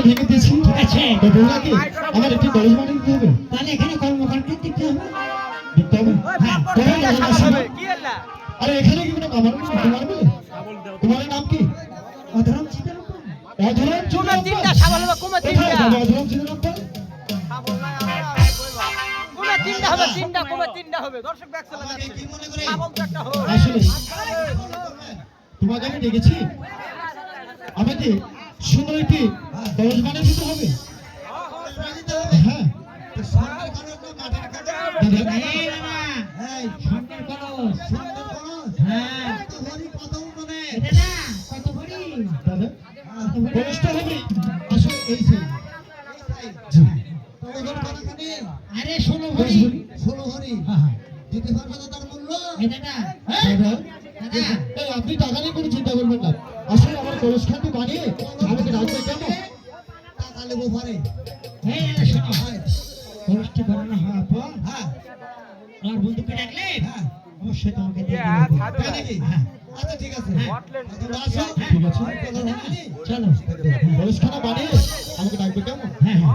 ভেঙে দিয়েছি, ঠিক আছে। তো বৌমাকে আমার একটি কলেজ বানিয়ে দিতে হবে। তাহলে এখানে কর্মকাণ্ড দিতে হবে। দিতে হবে? হ্যাঁ। কোথায় যাবো না শোনো? আরে এখানে কি কোনো কামার নেই? তোমার বলে? তোমার নাম কি? অধরম চিত্রকর। অধরম কুমার তিনটা চিত্রকর। সাবাল হবে, কুমার কোথায় তিনটা। যাবে অধরম চিত্রকর? কুমার তিনটা হবে, তিনটা কুমার তিনটা হবে। দর্শক ব্যাক চলে যাচ্ছে। সাবাল তো একটা হবে। আসলে তোমাকে আমি ডেকেছি, আমাকে সুন্দর একটি কলেজ বানিয়ে দিতে হবে। হ্যাঁ দাদা, এই বাবা, এই সন্ধ্যের কলস। হ্যাঁ। এটা না, কত ভরি? দাদা কলেজটা হবে আসলে এই সাইড। জি আরে 16 ভরি। 16 ভরি। হ্যাঁ হ্যাঁ এই দাদা, দাদা, দাদা, এই আপনি টাকা নিয়ে কোনো চিন্তা করবেন না, আসলে আমার কলেজখানটি বানিয়ে আমাকে রাখবে কেমন? এই দাদা শোনো, কলসটি বানানো হওয়ার পর আমার বন্ধুকে ডাকলে অবশ্যই তোমাকে দিয়ে দেবো। হ্যাঁ। ঠিক আছে, চলো। কলেজখানা বানিয়ে আমাকে ডাকবে কেমন? হ্যাঁ হ্যাঁ।